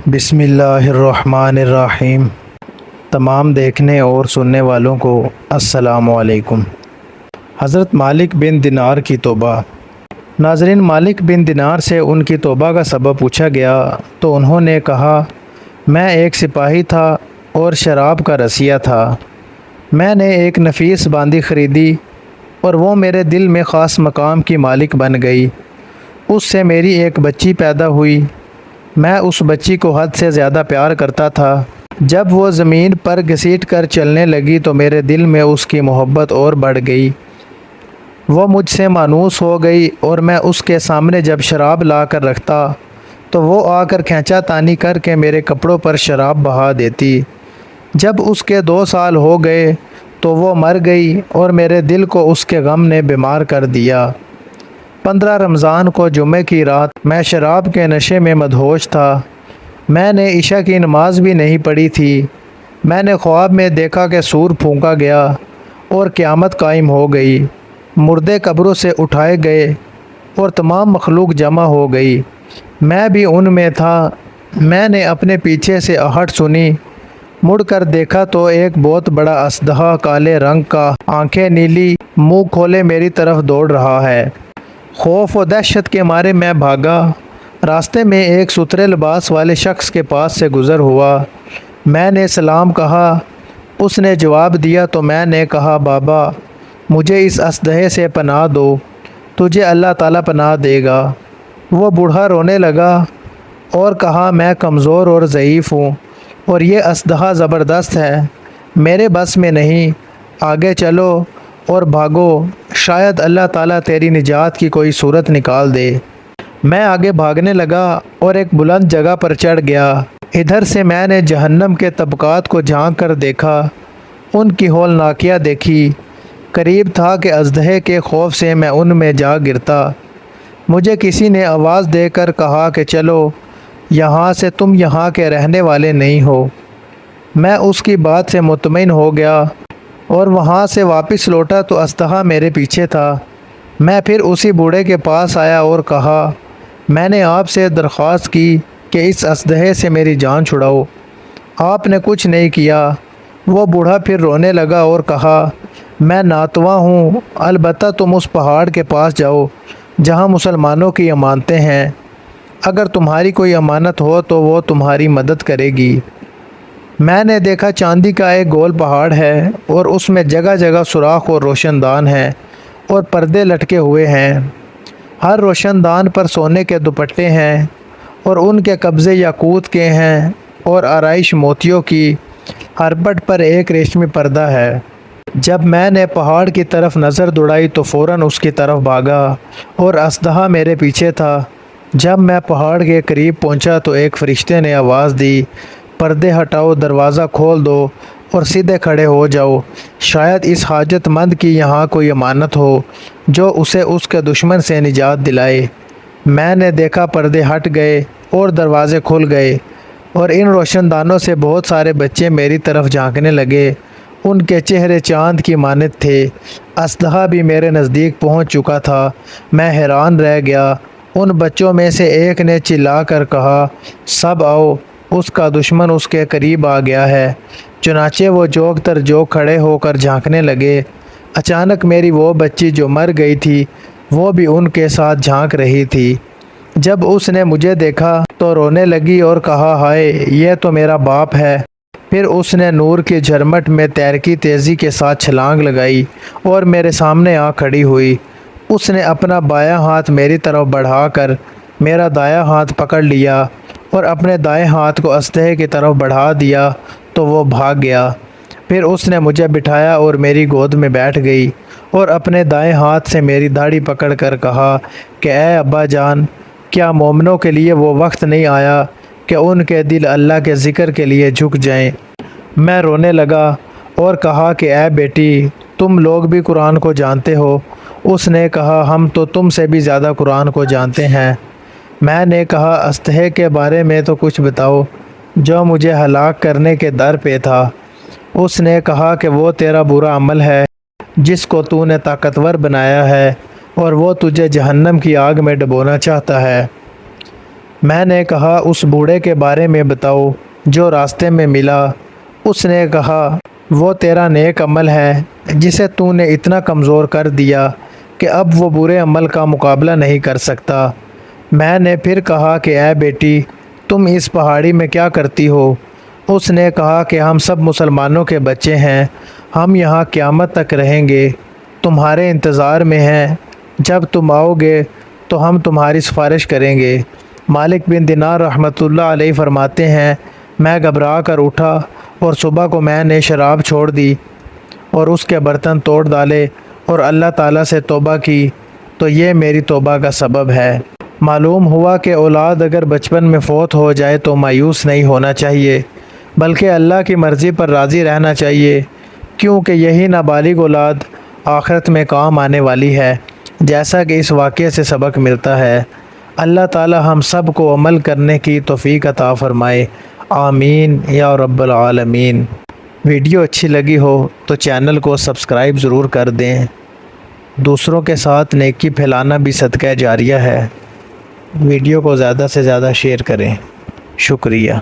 بسم اللہ الرحمن الرحیم۔ تمام دیکھنے اور سننے والوں کو السلام علیکم۔ حضرت مالک بن دینار کی توبہ۔ ناظرین، مالک بن دینار سے ان کی توبہ کا سبب پوچھا گیا تو انہوں نے کہا، میں ایک سپاہی تھا اور شراب کا رسیہ تھا۔ میں نے ایک نفیس باندی خریدی اور وہ میرے دل میں خاص مقام کی مالک بن گئی۔ اس سے میری ایک بچی پیدا ہوئی۔ میں اس بچی کو حد سے زیادہ پیار کرتا تھا۔ جب وہ زمین پر گھسیٹ کر چلنے لگی تو میرے دل میں اس کی محبت اور بڑھ گئی۔ وہ مجھ سے مانوس ہو گئی اور میں اس کے سامنے جب شراب لا کر رکھتا تو وہ آ کر کھینچا تانی کر کے میرے کپڑوں پر شراب بہا دیتی۔ جب اس کے 2 سال ہو گئے تو وہ مر گئی اور میرے دل کو اس کے غم نے بیمار کر دیا۔ 15 رمضان کو جمعہ کی رات میں شراب کے نشے میں مدہوش تھا۔ میں نے عشاء کی نماز بھی نہیں پڑھی تھی۔ میں نے خواب میں دیکھا کہ سور پھونکا گیا اور قیامت قائم ہو گئی۔ مردے قبروں سے اٹھائے گئے اور تمام مخلوق جمع ہو گئی۔ میں بھی ان میں تھا۔ میں نے اپنے پیچھے سے آہٹ سنی، مڑ کر دیکھا تو ایک بہت بڑا اژدہا کالے رنگ کا، آنکھیں نیلی، منہ کھولے میری طرف دوڑ رہا ہے۔ خوف و دہشت کے مارے میں بھاگا۔ راستے میں ایک ستھرے لباس والے شخص کے پاس سے گزر ہوا۔ میں نے سلام کہا۔ اس نے جواب دیا تو میں نے کہا، بابا مجھے اس اژدہے سے پناہ دو، تجھے اللہ تعالیٰ پناہ دے گا۔ وہ بوڑھا رونے لگا اور کہا، میں کمزور اور ضعیف ہوں اور یہ اژدہا زبردست ہے، میرے بس میں نہیں، آگے چلو اور بھاگو، شاید اللہ تعالیٰ تیری نجات کی کوئی صورت نکال دے۔ میں آگے بھاگنے لگا اور ایک بلند جگہ پر چڑھ گیا۔ ادھر سے میں نے جہنم کے طبقات کو جھانک کر دیکھا، ان کی ہولناکیاں دیکھی۔ قریب تھا کہ اژدہے کے خوف سے میں ان میں جا گرتا۔ مجھے کسی نے آواز دے کر کہا کہ چلو یہاں سے، تم یہاں کے رہنے والے نہیں ہو۔ میں اس کی بات سے مطمئن ہو گیا اور وہاں سے واپس لوٹا تو اژدہا میرے پیچھے تھا۔ میں پھر اسی بوڑھے کے پاس آیا اور کہا، میں نے آپ سے درخواست کی کہ اس اژدہے سے میری جان چھڑاؤ، آپ نے کچھ نہیں کیا۔ وہ بوڑھا پھر رونے لگا اور کہا، میں ناتواں ہوں، البتہ تم اس پہاڑ کے پاس جاؤ جہاں مسلمانوں کی امانتیں ہیں، اگر تمہاری کوئی امانت ہو تو وہ تمہاری مدد کرے گی۔ میں نے دیکھا چاندی کا ایک گول پہاڑ ہے اور اس میں جگہ جگہ سوراخ اور روشن دان ہیں اور پردے لٹکے ہوئے ہیں۔ ہر روشن دان پر سونے کے دوپٹے ہیں اور ان کے قبضے یاقوت کے ہیں اور آرائش موتیوں کی۔ ہر پٹ پر ایک ریشمی پردہ ہے۔ جب میں نے پہاڑ کی طرف نظر دوڑائی تو فوراً اس کی طرف بھاگا اور اژدہا میرے پیچھے تھا۔ جب میں پہاڑ کے قریب پہنچا تو ایک فرشتے نے آواز دی، پردے ہٹاؤ، دروازہ کھول دو اور سیدھے کھڑے ہو جاؤ، شاید اس حاجت مند کی یہاں کوئی امانت ہو جو اسے اس کے دشمن سے نجات دلائے۔ میں نے دیکھا پردے ہٹ گئے اور دروازے کھل گئے اور ان روشن دانوں سے بہت سارے بچے میری طرف جھانکنے لگے۔ ان کے چہرے چاند کی مانند تھے۔ اژدہا بھی میرے نزدیک پہنچ چکا تھا۔ میں حیران رہ گیا۔ ان بچوں میں سے ایک نے چلا کر کہا، سب آؤ، اس کا دشمن اس کے قریب آ گیا ہے۔ چنانچہ وہ جوگ تر جوگ کھڑے ہو کر جھانکنے لگے۔ اچانک میری وہ بچی جو مر گئی تھی وہ بھی ان کے ساتھ جھانک رہی تھی۔ جب اس نے مجھے دیکھا تو رونے لگی اور کہا، ہائے، یہ تو میرا باپ ہے۔ پھر اس نے نور کی جھرمٹ میں تیرکی تیزی کے ساتھ چھلانگ لگائی اور میرے سامنے آ کھڑی ہوئی۔ اس نے اپنا بایاں ہاتھ میری طرف بڑھا کر میرا دایاں ہاتھ پکڑ لیا اور اپنے دائیں ہاتھ کو اژدہے کی طرف بڑھا دیا تو وہ بھاگ گیا۔ پھر اس نے مجھے بٹھایا اور میری گود میں بیٹھ گئی اور اپنے دائیں ہاتھ سے میری داڑھی پکڑ کر کہا کہ اے ابا جان، کیا مومنوں کے لیے وہ وقت نہیں آیا کہ ان کے دل اللہ کے ذکر کے لیے جھک جائیں؟ میں رونے لگا اور کہا کہ اے بیٹی، تم لوگ بھی قرآن کو جانتے ہو؟ اس نے کہا، ہم تو تم سے بھی زیادہ قرآن کو جانتے ہیں۔ میں نے کہا، اژدہے کے بارے میں تو کچھ بتاؤ جو مجھے ہلاک کرنے کے در پہ تھا۔ اس نے کہا کہ وہ تیرا برا عمل ہے جس کو تو نے طاقتور بنایا ہے اور وہ تجھے جہنم کی آگ میں ڈبونا چاہتا ہے۔ میں نے کہا اس بوڑھے کے بارے میں بتاؤ جو راستے میں ملا۔ اس نے کہا وہ تیرا نیک عمل ہے جسے تو نے اتنا کمزور کر دیا کہ اب وہ برے عمل کا مقابلہ نہیں کر سکتا۔ میں نے پھر کہا کہ اے بیٹی تم اس پہاڑی میں کیا کرتی ہو؟ اس نے کہا کہ ہم سب مسلمانوں کے بچے ہیں، ہم یہاں قیامت تک رہیں گے، تمہارے انتظار میں ہیں، جب تم آؤ گے تو ہم تمہاری سفارش کریں گے۔ مالک بن دینار رحمۃ اللہ علیہ فرماتے ہیں میں گھبرا کر اٹھا اور صبح کو میں نے شراب چھوڑ دی اور اس کے برتن توڑ ڈالے اور اللہ تعالیٰ سے توبہ کی، تو یہ میری توبہ کا سبب ہے۔ معلوم ہوا کہ اولاد اگر بچپن میں فوت ہو جائے تو مایوس نہیں ہونا چاہیے، بلکہ اللہ کی مرضی پر راضی رہنا چاہیے، کیونکہ یہی نابالغ اولاد آخرت میں کام آنے والی ہے، جیسا کہ اس واقعے سے سبق ملتا ہے۔ اللہ تعالی ہم سب کو عمل کرنے کی توفیق عطا فرمائے، آمین یا رب العالمین۔ ویڈیو اچھی لگی ہو تو چینل کو سبسکرائب ضرور کر دیں۔ دوسروں کے ساتھ نیکی پھیلانا بھی صدقہ جاریہ ہے۔ ویڈیو کو زیادہ سے زیادہ شیئر کریں۔ شکریہ۔